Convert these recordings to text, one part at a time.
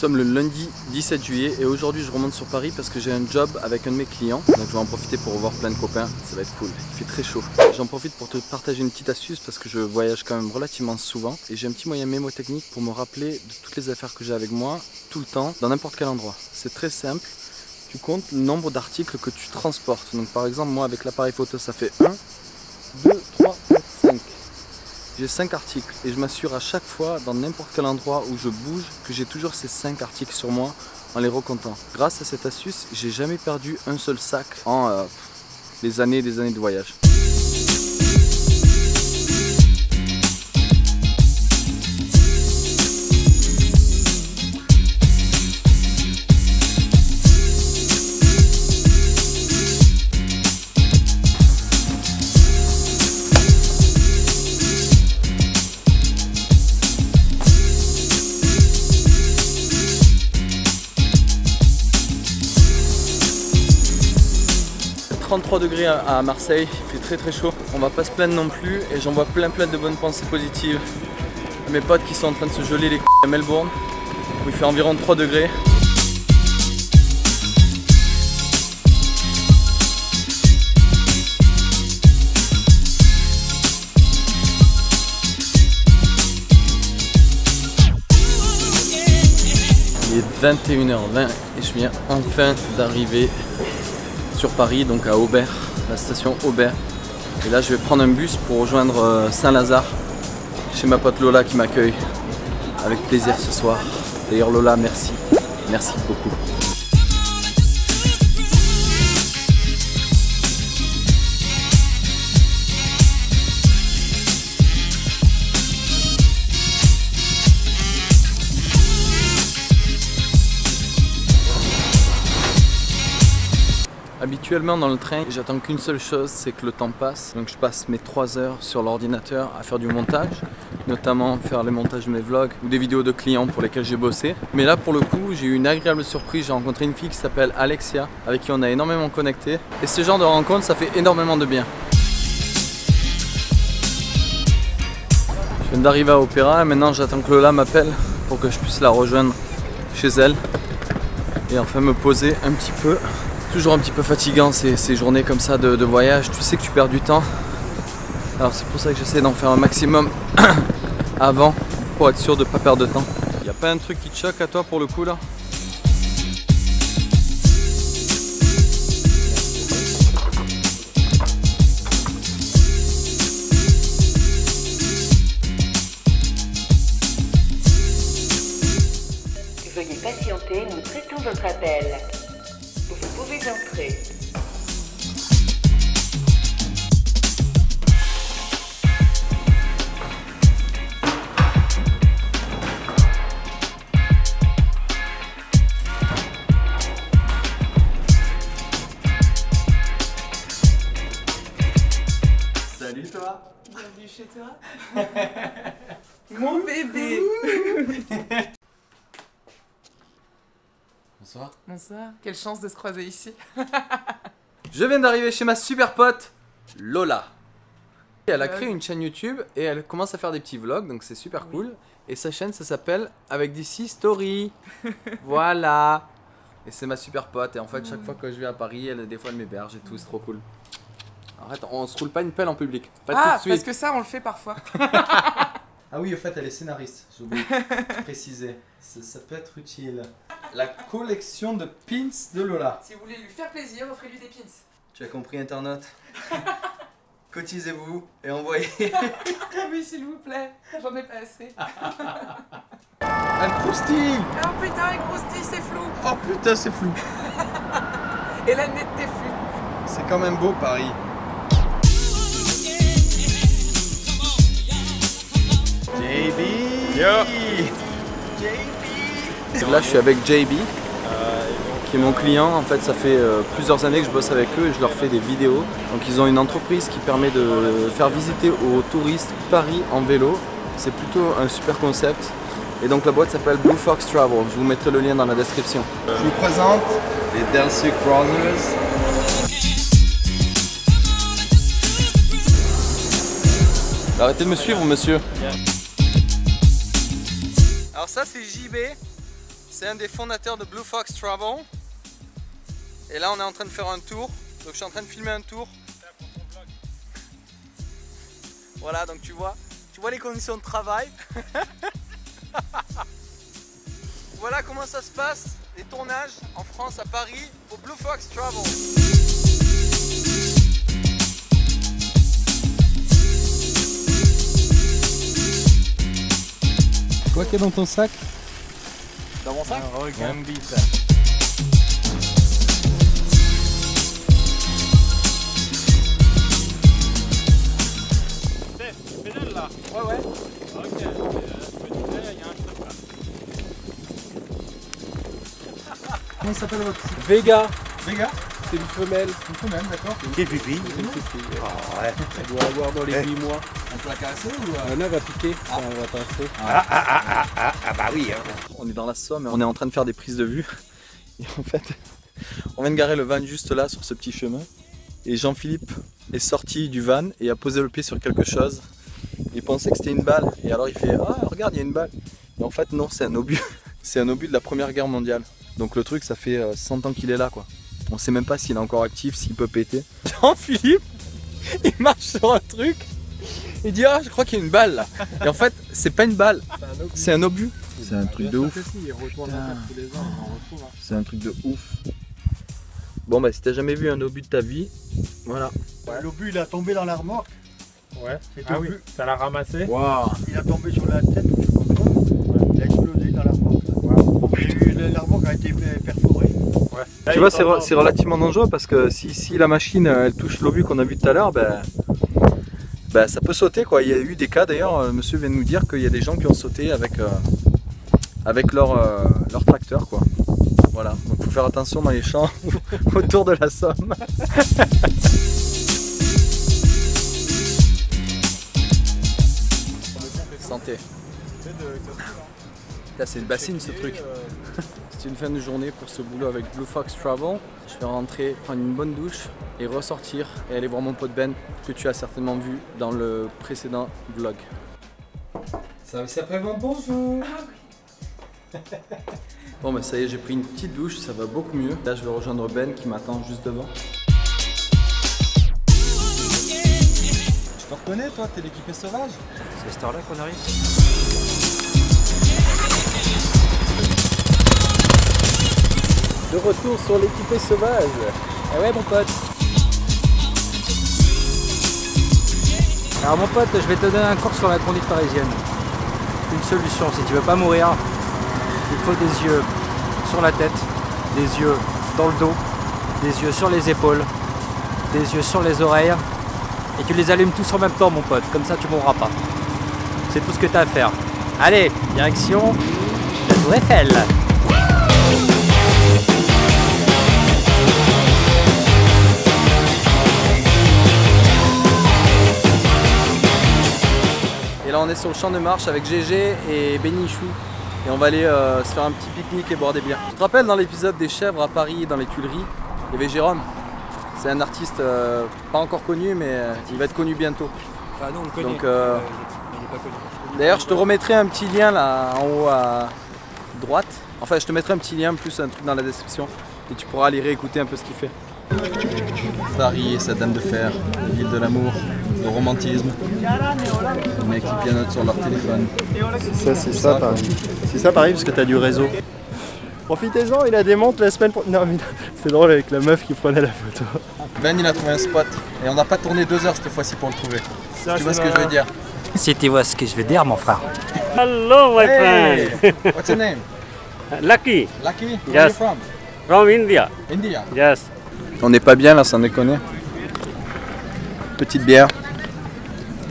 sommes le lundi 17 juillet et aujourd'hui je remonte sur Paris parce que j'ai un job avec un de mes clients. Donc je vais en profiter pour revoir plein de copains, ça va être cool. Il fait très chaud. J'en profite pour te partager une petite astuce parce que je voyage quand même relativement souvent et j'ai un petit moyen mémotechnique pour me rappeler de toutes les affaires que j'ai avec moi, tout le temps, dans n'importe quel endroit. C'est très simple. Tu comptes le nombre d'articles que tu transportes. Donc par exemple moi avec l'appareil photo ça fait 1, 2, 3, 4, 5. J'ai 5 articles et je m'assure à chaque fois dans n'importe quel endroit où je bouge que j'ai toujours ces 5 articles sur moi en les recomptant. Grâce à cette astuce, j'ai jamais perdu un seul sac en des années et des années de voyage. 33 degrés à Marseille, il fait très chaud, on va pas se plaindre non plus et j'envoie plein de bonnes pensées positives à mes potes qui sont en train de se geler les à Melbourne où il fait environ 3 degrés. Il est 21h20 et je viens enfin d'arriver sur Paris, donc à Aubert, la station Aubert. Et là je vais prendre un bus pour rejoindre Saint-Lazare chez ma pote Lola qui m'accueille avec plaisir ce soir. D'ailleurs Lola, merci beaucoup. Habituellement dans le train, j'attends qu'une seule chose, c'est que le temps passe. Donc je passe mes 3 heures sur l'ordinateur à faire du montage, notamment faire les montages de mes vlogs ou des vidéos de clients pour lesquels j'ai bossé. Mais là pour le coup, j'ai eu une agréable surprise, j'ai rencontré une fille qui s'appelle Alexia, avec qui on a énormément connecté. Et ce genre de rencontre, ça fait énormément de bien. Je viens d'arriver à Opéra et maintenant j'attends que Lola m'appelle pour que je puisse la rejoindre chez elle et enfin me poser un petit peu. Toujours un petit peu fatigant ces journées comme ça de voyage, tu sais que tu perds du temps. Alors c'est pour ça que j'essaie d'en faire un maximum avant pour être sûr de ne pas perdre de temps. Y a pas un truc qui te choque à toi pour le coup là? Veuillez patienter, nous traitons votre appel. Vous pouvez entrer. Salut toi. Bienvenue chez toi. Mon bébé. Bonsoir. Bonsoir. Quelle chance de se croiser ici. Je viens d'arriver chez ma super pote Lola. Elle a créé une chaîne YouTube et elle commence à faire des petits vlogs, donc c'est super cool. Et sa chaîne, ça s'appelle Avec d'ici Story. Voilà. Et c'est ma super pote. Et en fait, chaque fois que je viens à Paris, des fois elle m'héberge et tout, c'est trop cool. Arrête, on se roule pas une pelle en public. Pas tout de suite. Parce que ça, on le fait parfois. Ah oui, en fait, elle est scénariste, j'ai oublié de préciser. Ça peut être utile. La collection de pins de Lola. Si vous voulez lui faire plaisir, offrez-lui des pins. Tu as compris, internaute? Cotisez-vous et envoyez. Ah oui, s'il vous plaît. J'en ai pas assez. Elle croustille. Oh putain, les croustilles, c'est flou. Oh putain, c'est flou. Et la netteté flou. C'est quand même beau, Paris. JB. Yo. JB. Là, je suis avec JB, qui est mon client. En fait, ça fait plusieurs années que je bosse avec eux et je leur fais des vidéos. Donc, ils ont une entreprise qui permet de faire visiter aux touristes Paris en vélo. C'est plutôt un super concept. Et donc, la boîte s'appelle Blue Fox Travel. Je vous mettrai le lien dans la description. Je vous présente les Delcic Brothers. Arrêtez de me suivre, monsieur. Alors ça, c'est JB. C'est un des fondateurs de Blue Fox Travel. Et là on est en train de faire un tour. Donc je suis en train de filmer un tour. Voilà, donc tu vois les conditions de travail. Voilà comment ça se passe, les tournages en France, à Paris, au Blue Fox Travel. Quoi qu'il y a dans ton sac? Dans mon sac? Rogambita. Steph, tu pédales là? Ouais. Ok, il y a un truc là. Comment il s'appelle votre petit? Vega, Vega? c'est une femelle. Une femelle, d'accord. Quel pipi. Elle doit avoir dans les 8 mois. On peut la caresser ou Elle va piquer, ça va passer. Bah oui. Hein. On est dans la Somme et on est en train de faire des prises de vue. Et en fait, on vient de garer le van juste là sur ce petit chemin. Et Jean-Philippe est sorti du van et a posé le pied sur quelque chose. Il pensait que c'était une balle. Et alors il fait ah regarde il y a une balle. Et en fait non, c'est un obus. C'est un obus de la Première Guerre mondiale. Donc le truc ça fait 100 ans qu'il est là quoi. On sait même pas s'il est encore actif, s'il peut péter. Jean-Philippe, il marche sur un truc. Il dit ah je crois qu'il y a une balle là. Et en fait c'est pas une balle, c'est un obus. C'est un truc de ouf. C'est un truc de ouf. Bon bah si t'as jamais vu un obus de ta vie, voilà. L'obus il a tombé dans la remorque. Ouais. C'est Ah tout oui, bu. ça l'a ramassé. Waouh. Il a tombé sur la tête ou je sais pas quoi. Il a explosé dans la remorque. La remorque a été perforée. Ouais. Tu vois c'est relativement dangereux parce que si la machine elle touche l'obus qu'on a vu tout à l'heure, ben ça peut sauter quoi. Il y a eu des cas d'ailleurs, monsieur vient de nous dire qu'il y a des gens qui ont sauté avec leur tracteur quoi. Voilà, donc faut faire attention dans les champs autour de la Somme. Santé. Là c'est une bassine ce truc. C'est une fin de journée pour ce boulot avec Blue Fox Travel. Je vais rentrer, prendre une bonne douche et ressortir et aller voir mon pote Ben que tu as certainement vu dans le précédent vlog. Service après-vente, bonjour. Bon bah ça y est, j'ai pris une petite douche, ça va beaucoup mieux. Là je vais rejoindre Ben qui m'attend juste devant. Tu te reconnais toi, t'es l'équipé sauvage? C'est à cette heure-là qu'on arrive. De retour sur l'équipé sauvage. Ah ouais mon pote. Alors mon pote, je vais te donner un cours sur la conduite parisienne. Une solution, si tu veux pas mourir, il faut des yeux sur la tête, des yeux dans le dos, des yeux sur les épaules, des yeux sur les oreilles, et tu les allumes tous en même temps mon pote, comme ça tu mourras pas. C'est tout ce que tu as à faire. Allez, direction la Tour Eiffel. Et là on est sur le champ de marche avec GG et Benichou. Et on va aller se faire un petit pique-nique et boire des bières. Tu te rappelles dans l'épisode des chèvres à Paris, dans les Tuileries, il y avait Jérôme. C'est un artiste pas encore connu mais il va être connu bientôt. Enfin nous on le connaît, donc, il n'est pas connu. D'ailleurs je te remettrai un petit lien là en haut à droite. Enfin je te mettrai un petit lien plus un truc dans la description. Et tu pourras aller réécouter un peu ce qu'il fait. Paris et sa dame de fer, ville de l'amour, le romantisme. Les mecs qui pianotent sur leur téléphone. Ça c'est ça Paris. C'est ça Paris parce que t'as du réseau. Profitez-en, il a des montres la semaine prochaine. Non mais c'est drôle avec la meuf qui prenait la photo. Ben il a trouvé un spot et on n'a pas tourné 2 heures cette fois-ci pour le trouver. Ça, Tu vois ce que je veux dire? Si tu vois ce que je veux dire mon frère. Hello, my Hey! friend. What's your name? Lucky Lucky? Where are you Yes. from? from India. India. Yes. On n'est pas bien là, sans déconner. Petite bière.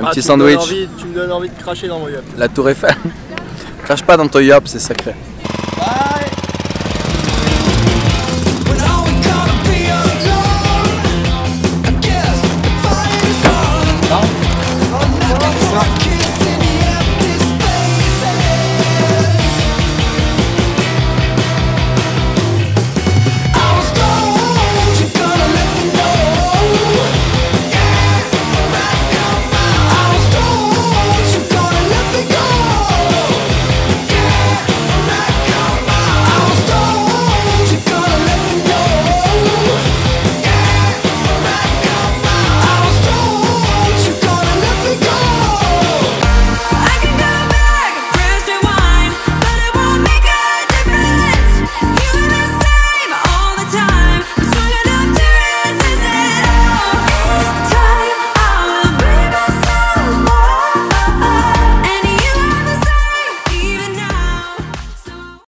Un petit sandwich. Tu me donnes envie de cracher dans mon yop. La Tour Eiffel. Crache pas dans ton yop, c'est sacré.